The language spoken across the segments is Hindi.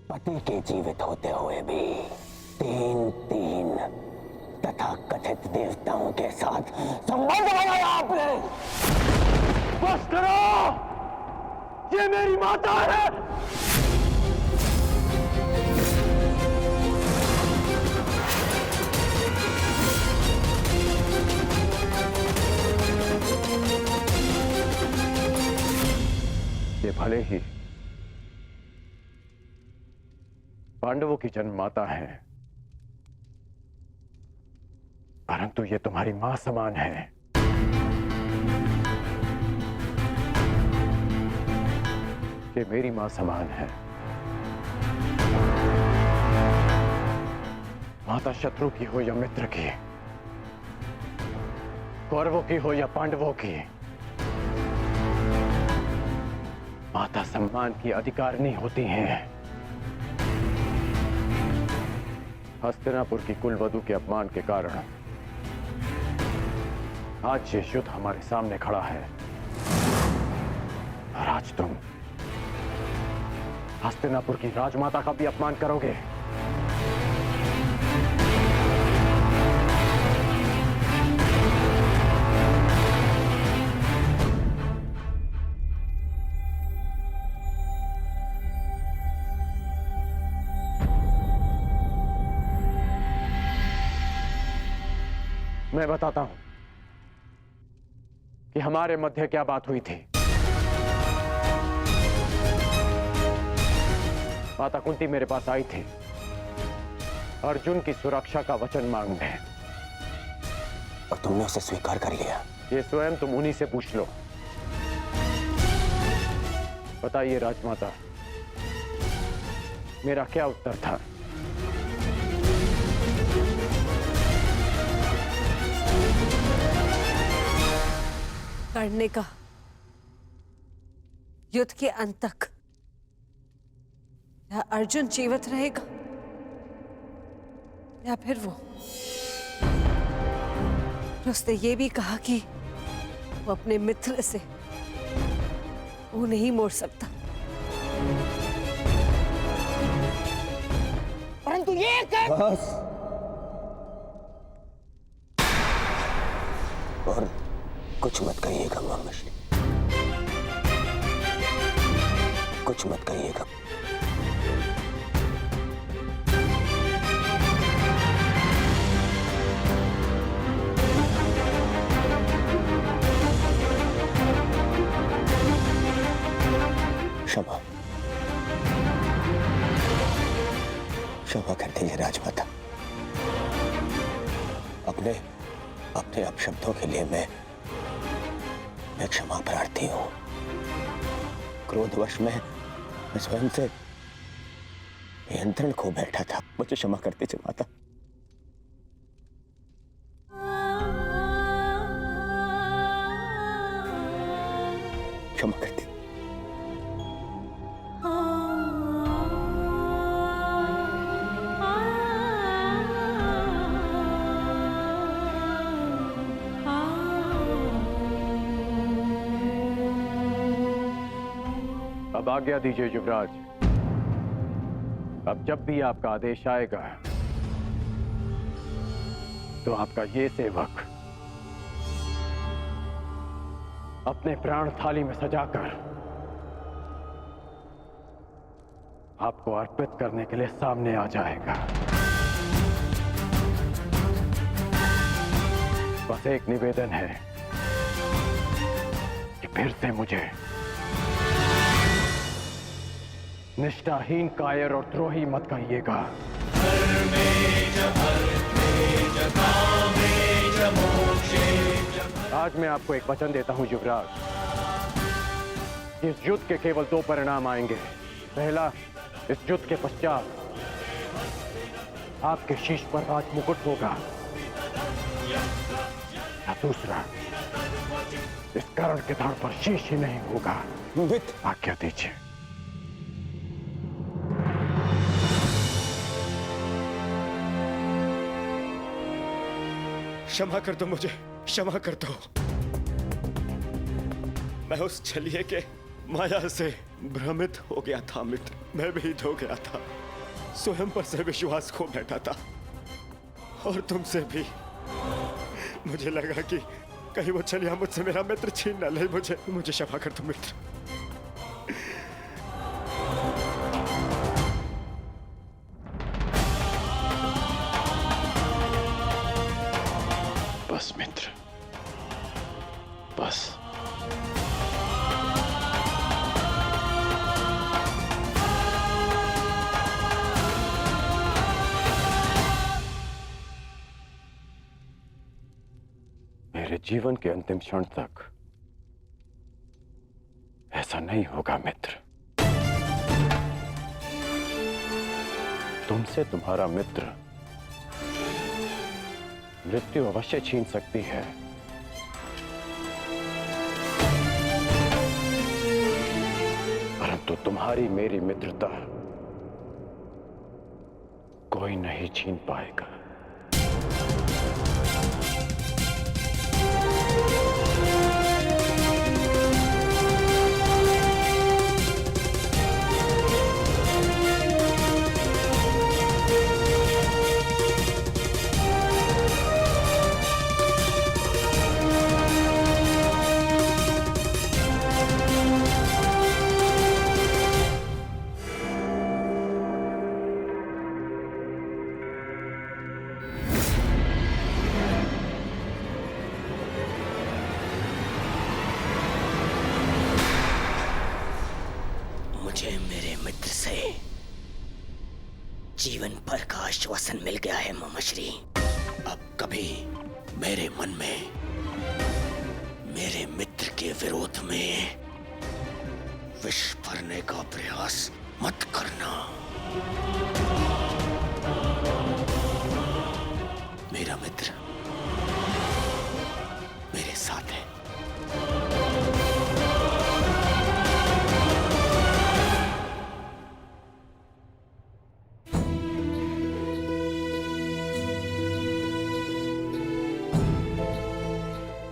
पति के जीवित होते हुए भी तीन तीन तथा कथित देवताओं के साथ संबंध बनाया आपने। बस करो, ये मेरी माता है। ये भले ही पांडवों की जन्म माता है, परंतु ये तुम्हारी मां समान है। ये मेरी मां समान है। माता शत्रु की हो या मित्र की, कौरवों की हो या पांडवों की, माता सम्मान की अधिकारिणी होती हैं। हस्तिनापुर की कुलवधू के अपमान के कारण आज ये युद्ध हमारे सामने खड़ा है और आज तुम हस्तिनापुर की राजमाता का भी अपमान करोगे। मैं बताता हूं कि हमारे मध्य क्या बात हुई थी। माता कुंती मेरे पास आई थी अर्जुन की सुरक्षा का वचन मांगने, और तुमने उसे स्वीकार कर लिया। ये स्वयं तुम उन्हीं से पूछ लो। बताइए राजमाता, मेरा क्या उत्तर था? करने का युद्ध के अंत तक या अर्जुन जीवित रहेगा या फिर उसने ये भी कहा कि वो अपने मित्र से वो नहीं मोड़ सकता। परंतु ये बस। और कुछ मत कहिएगा मामश्री, कुछ मत कहिएगा। क्षमा, क्षमा कर दीजिए राजमाता। अपने अपने अपशब्दों के लिए मैं क्षमा प्रार्थी हूं। क्रोधवश मैं स्वयं से नियंत्रण खो बैठा था। मुझे क्षमा कर दीजिए माता। क्षमा कर दीजिए। अब आज्ञा दीजिए युवराज। अब जब भी आपका आदेश आएगा तो आपका ये सेवक अपने प्राण थाली में सजाकर आपको अर्पित करने के लिए सामने आ जाएगा। बस एक निवेदन है कि फिर से मुझे निष्ठाहीन, कायर और द्रोही मत कहिएगा। आज मैं आपको एक वचन देता हूं युवराज। इस युद्ध के केवल दो परिणाम आएंगे। पहला, इस युद्ध के पश्चात आपके शीश पर राज मुकुट होगा, या दूसरा, इस कर्ण के धड़ पर शीश ही नहीं होगा। आज्ञा दीजिए। क्षमा कर दो मुझे, क्षमा कर दो। मैं उस छलिए के माया से भ्रमित हो गया था मित्र, मैं भी धो गया था, स्वयं पर से विश्वास खो बैठा था और तुमसे भी। मुझे लगा कि कहीं वो चलिया मुझसे मेरा मित्र छीन न ले। मुझे क्षमा कर दो मित्र। बस मित्र, बस। मेरे जीवन के अंतिम क्षण तक ऐसा नहीं होगा मित्र। तुमसे तुम्हारा मित्र मृत्यु अवश्य छीन सकती है, परंतु तुम्हारी मेरी मित्रता कोई नहीं छीन पाएगा। मुझे मेरे मित्र से जीवन भर का आश्वासन मिल गया है ममश्री। अब कभी मेरे मन में मेरे मित्र के विरोध में विष भरने का प्रयास मत करना। मेरा मित्र मेरे साथ है।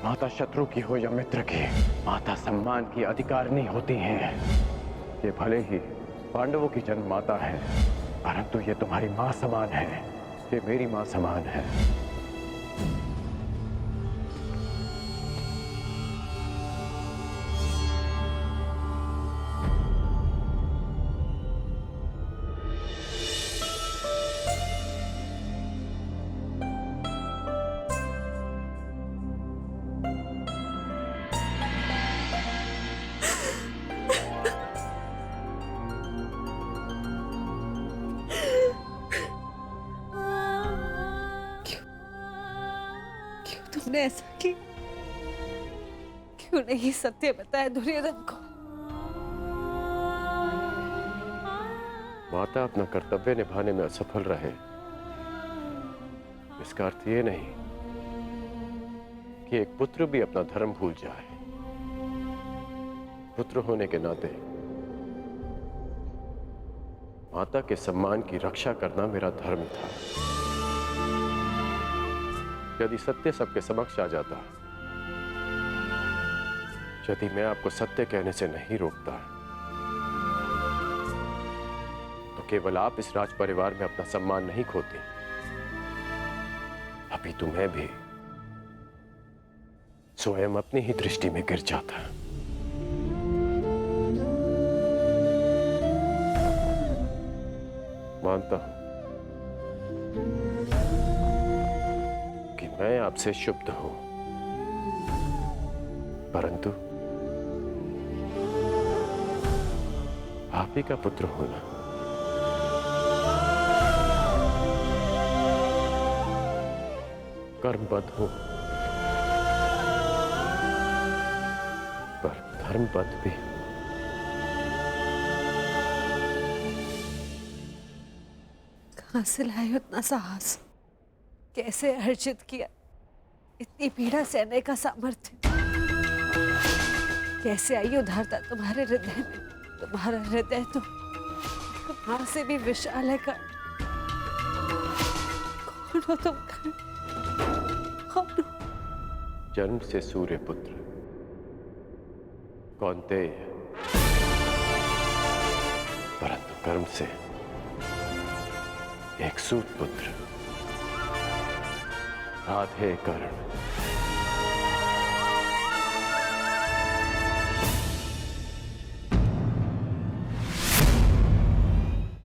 माता शत्रु की हो या मित्र की, माता सम्मान की अधिकारिणी होती हैं। ये भले ही पांडवों की जन्म माता है, परंतु ये तुम्हारी मां समान है, ये मेरी मां समान है। तुमने ऐसा किया? क्यों नहीं सत्य बताया दुर्योधन को? माता अपना कर्तव्य निभाने में असफल रहे, इसका अर्थ ये नहीं कि एक पुत्र भी अपना धर्म भूल जाए। पुत्र होने के नाते माता के सम्मान की रक्षा करना मेरा धर्म था। यदि सत्य सबके समक्ष आ जाता, यदि मैं आपको सत्य कहने से नहीं रोकता, तो केवल आप इस राज परिवार में अपना सम्मान नहीं खोती, अभी तुम्हें भी स्वयं अपनी ही दृष्टि में गिर जाता। मानता हूं कि मैं आपसे शुद्ध हूं, परंतु आप ही का पुत्र होना कर्मबद्ध हूं, पर धर्मबद्ध भी। कहां से लाए उतना साहस? कैसे अर्जित किया इतनी पीड़ा सहने का सामर्थ्य? कैसे आई उदारता तुम्हारे हृदय में? तुम्हारा हृदय तो मां से भी विशाल है। कौन हो तुम? कौन हो? जन्म से सूर्य पुत्र कौन्तेय। कर्म से एक सूत पुत्र राधे कर्ण